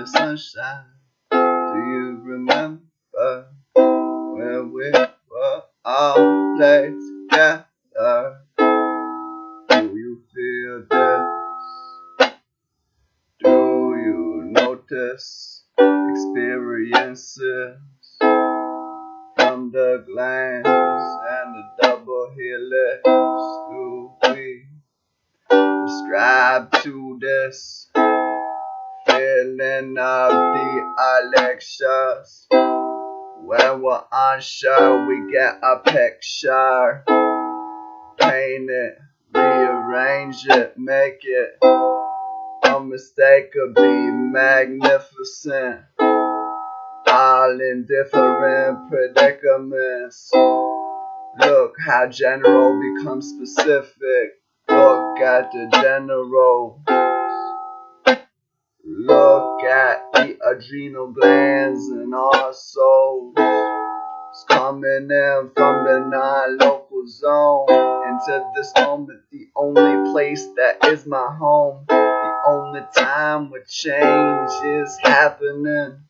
the sunshine. Do you remember when we were all played together? Do you feel this? Do you notice experiences from the glance and the double helix? Do we ascribe to this feeling of the elections? When we're unsure, we get a picture, paint it, rearrange it, make it unmistakably magnificent. All in different predicaments. Look how general becomes specific. Look at the general. Look at the adrenal glands in our souls. It's coming in from the non-local zone into this moment, the only place that is my home, the only time where change is happening.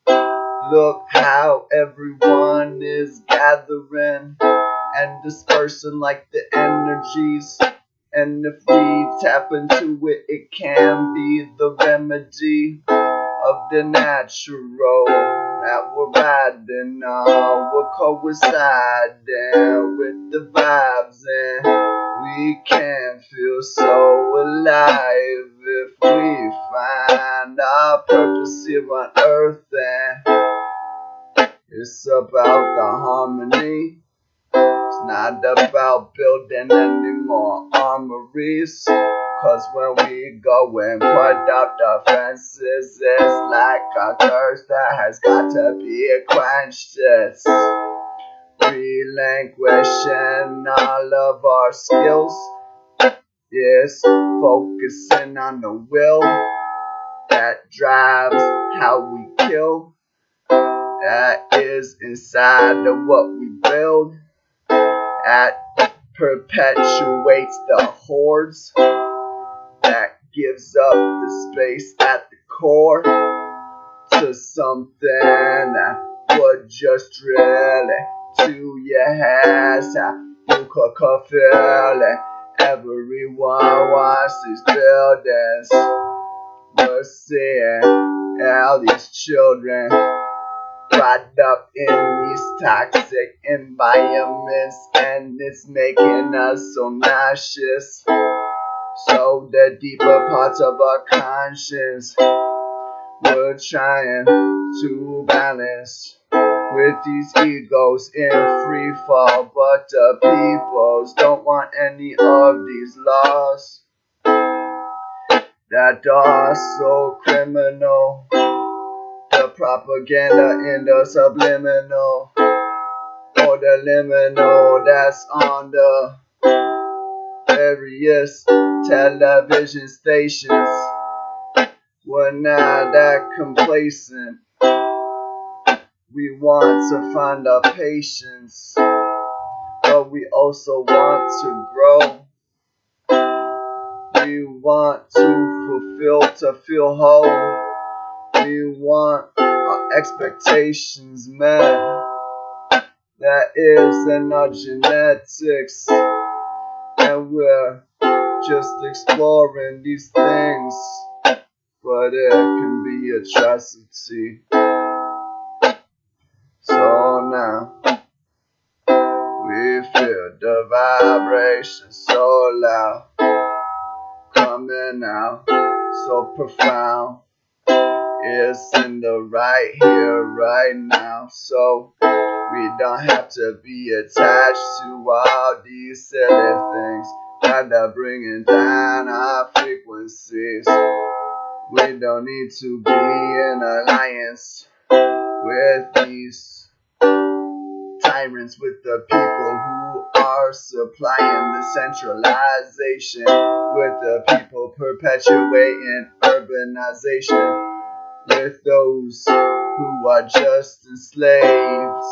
Look how everyone is gathering and dispersing like the energies. And if we tap into it, it can be the remedy of the natural that we're riding on. We're coinciding with the vibes, and we can feel so alive if we find our purpose here on earth. And it's about the harmony. It's not about building any more armories. Cause when we go and put up the fences, it's like a curse that has got to be quenched. It's relinquishing all of our skills. It's focusing on the will that drives how we kill. That is inside of what we build. That perpetuates the hordes. That gives up the space at the core to something that would just drill it to your head. How you could feel it. Everyone wants these buildings. We're seeing all these children brought up in these toxic environments, and it's making us so nauseous. So the deeper parts of our conscience we're trying to balance with these egos in free fall, but the peoples don't want any of these laws that are so criminal. The propaganda in the subliminal, or the liminal that's on the various television stations. We're not that complacent. We want to find our patience, but we also want to grow. We want to fulfill, to feel whole. We want our expectations met. That is in our genetics, and we're just exploring these things, but it can be atrocity. So now we feel the vibration so loud, coming out so profound. It's in the right here, right now. So we don't have to be attached to all these silly things that are bringing down our frequencies. We don't need to be in alliance with these tyrants, with the people who are supplying the centralization, with the people perpetuating urbanization, with those who are just enslaved.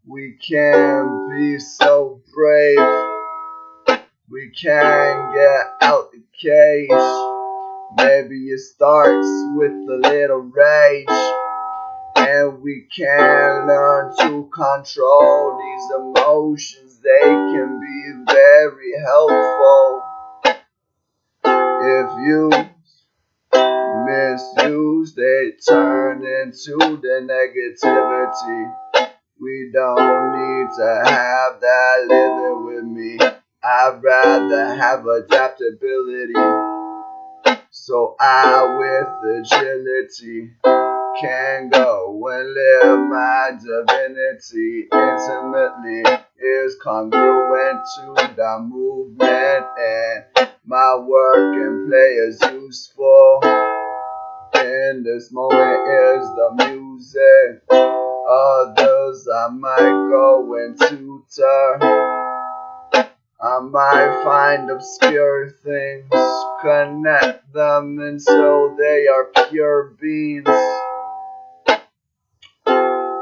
We can be so brave. We can get out the cage. Maybe it starts with a little rage, and we can learn to control these emotions. They can be very helpful if you misuse. They turn into the negativity. We don't need to have that living with me. I'd rather have adaptability, so I with agility can go and live my divinity intimately. Is congruent to the movement, and my work and play is useful. In this moment is the music. Others I might go and tutor. I might find obscure things, connect them until they are pure beings.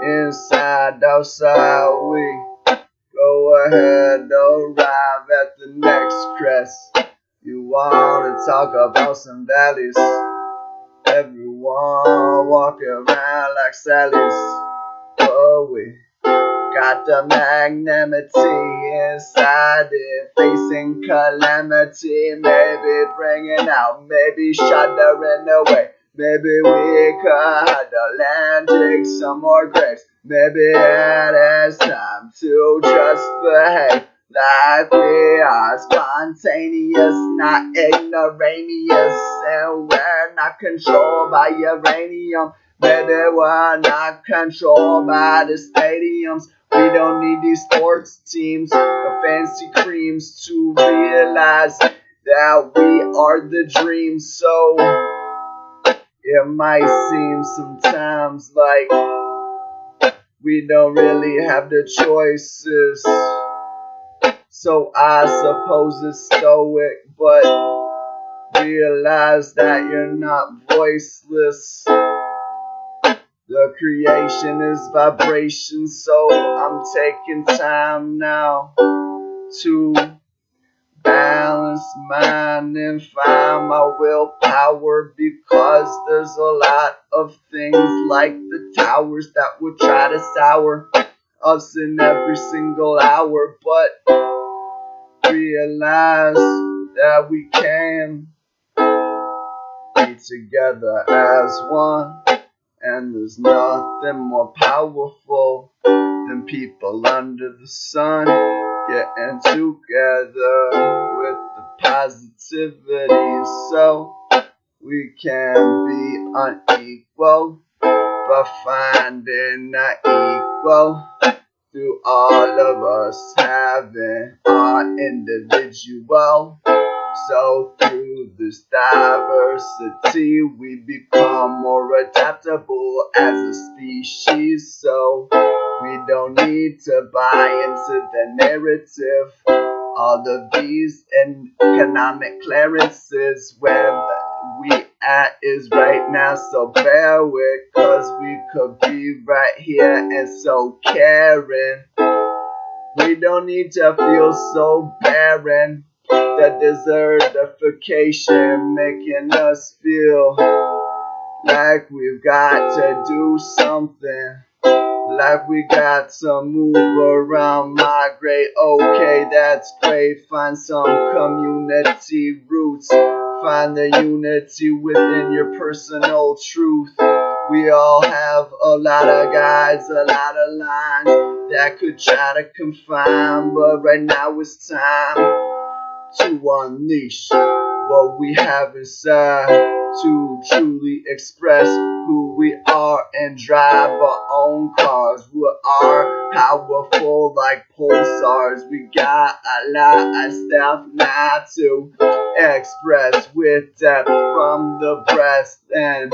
Inside, outside, we go ahead, arrive at the next crest. You wanna talk about some valleys? Everyone walking around like Sally's. Oh, we got the magnanimity inside it, facing calamity. Maybe bringing out, maybe shuddering away. Maybe we could Atlantic some more grace. Maybe it is time to just behave like we are spontaneous, not ignoraneous, and we're not controlled by uranium. Maybe we're not controlled by the stadiums. We don't need these sports teams or fancy creams to realize that we are the dream. So it might seem sometimes like we don't really have the choices. So I suppose it's stoic, but realize that you're not voiceless. The creation is vibration, so I'm taking time now to balance mind and find my willpower, because there's a lot of things like the towers that would try to sour us in every single hour, but realize that we can be together as one. And there's nothing more powerful than people under the sun getting together with the positivity, so we can be unequal but finding that equal through all of us having our individual. So through this diversity, we become more adaptable as a species. So we don't need to buy into the narrative. All of these economic clearances, where we at is right now. So bear with, cause we could be right here and so caring. We don't need to feel so barren. The desertification making us feel like we've got to do something, like we got to move around, migrate. Okay, that's great. Find some community roots, find the unity within your personal truth. We all have a lot of guides, a lot of lines that could try to confine, but right now it's time to unleash what we have inside, to truly express who we are and drive our own cars. We are powerful like pulsars. We got a lot of stuff now to express with depth from the breast, and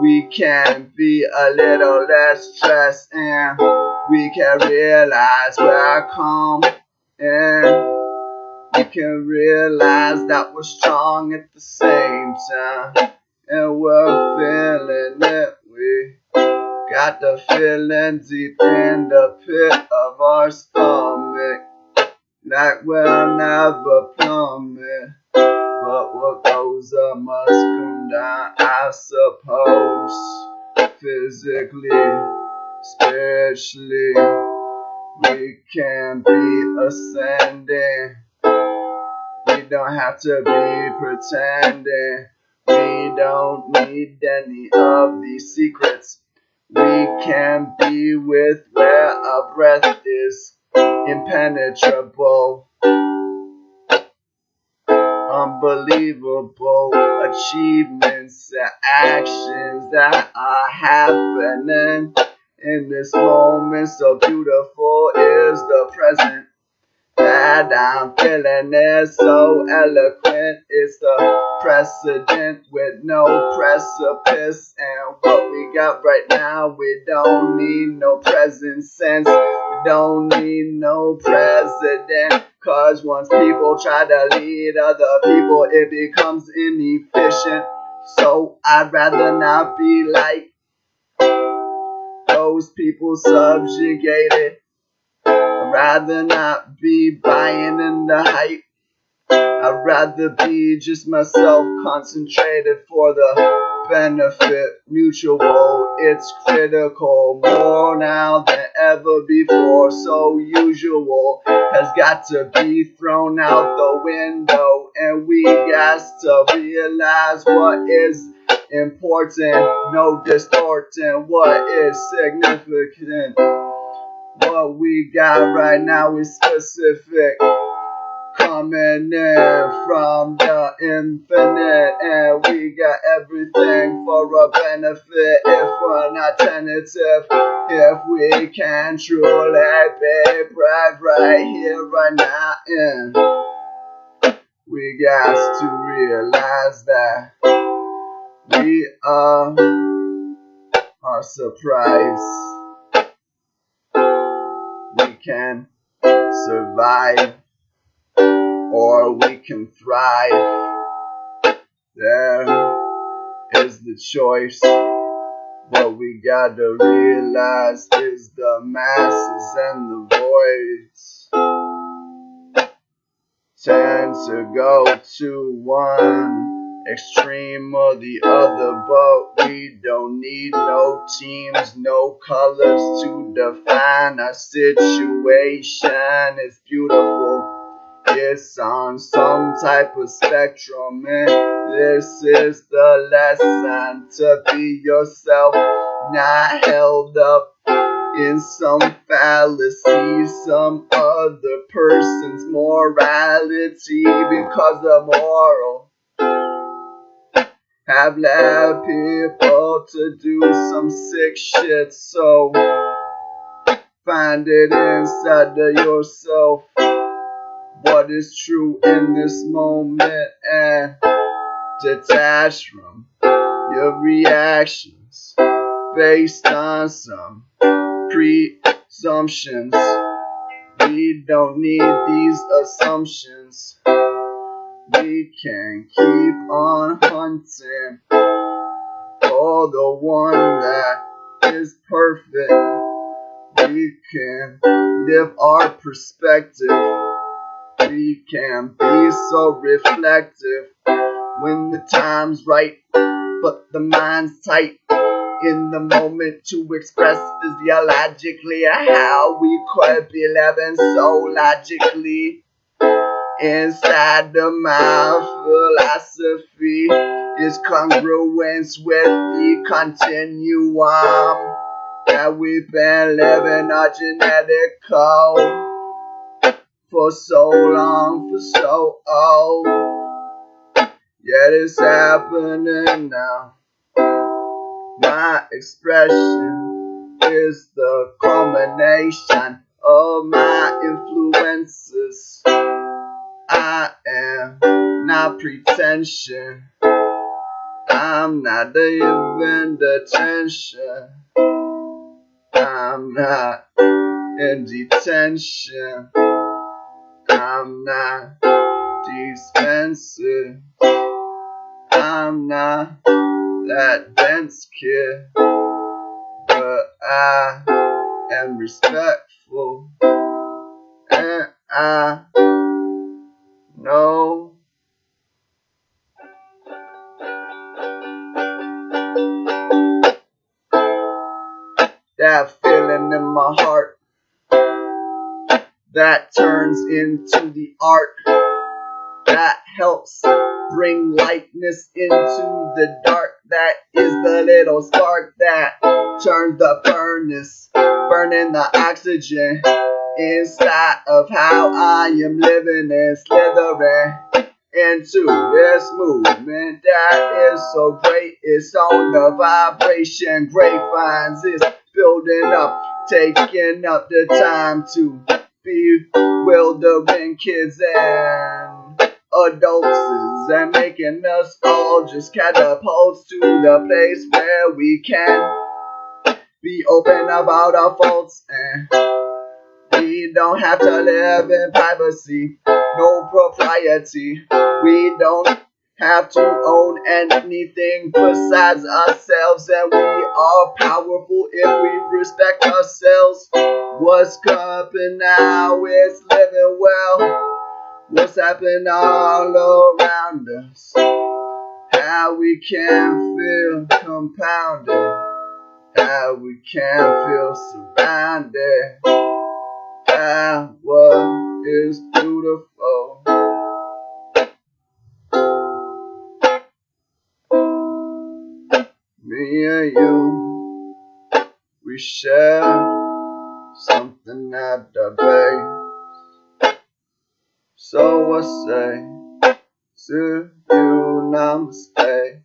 we can be a little less stressed, and we can realize we're calm, and we can realize that we're strong at the same time, and we're feeling it. We got the feeling deep in the pit of our stomach, like we'll never plummet, but But what goes up must come down, I suppose. Physically, spiritually, we can be ascending. We don't have to be pretending. We don't need any of these secrets. We can be with where our breath is impenetrable. Unbelievable achievements and actions that are happening in this moment. So beautiful is the present that I'm feeling is so eloquent. It's the precedent with no precipice. And what we got right now, we don't need no present sense. We don't need no president. Cause once people try to lead other people, it becomes inefficient. So I'd rather not be like those people subjugated. I'd rather not be buying into hype. I'd rather be just myself, concentrated for the benefit mutual. It's critical, more now than ever before. So usual has got to be thrown out the window. And we got to realize what is important, no distorting what is significant. What we got right now is specific, coming in from the infinite, and we got everything for a benefit. If we're not tentative, if we can truly be bright right here, right now, and we got to realize that we are our surprise. We can survive or we can thrive. There is the choice. What we gotta realize is the masses and the voids tend to go to one extreme or the other, but we don't need no teams, no colors to define our situation. It's beautiful. It's on some type of spectrum, and this is the lesson to be yourself, not held up in some fallacy, some other person's morality, because the moral have led people to do some sick shit. So find it inside of yourself, what is true in this moment, and detach from your reactions based on some presumptions. We don't need these assumptions. We can keep on hunting for the one that is perfect. We can live our perspective. We can be so reflective when the time's right, but the mind's tight. In the moment to express physiologically how we could be living so logically. Inside of my philosophy is congruence with the continuum that we've been living our genetic code for so long, for so old. Yet it's happening now. My expression is the culmination of my influences. I am not pretension. I'm not even detention. I'm not in detention. I'm not dispensing. I'm not that dense kid, but I am respectful, and I know that turns into the art that helps bring lightness into the dark. That is the little spark that turns the furnace, burning the oxygen inside of how I am living and slithering into this movement that is so great. It's on the vibration. Grapevines is building up, taking up the time to bewildering kids and adults and making us all just catapults to the place where we can be open about our faults, and we don't have to live in privacy, no propriety. We don't have to own anything besides ourselves, and we are powerful if we respect ourselves. What's coming now is living well. What's happening all around us? How we can feel compounded, how we can feel surrounded. Power is beautiful. Me and you, we share something at the base. So I say to you, namaste.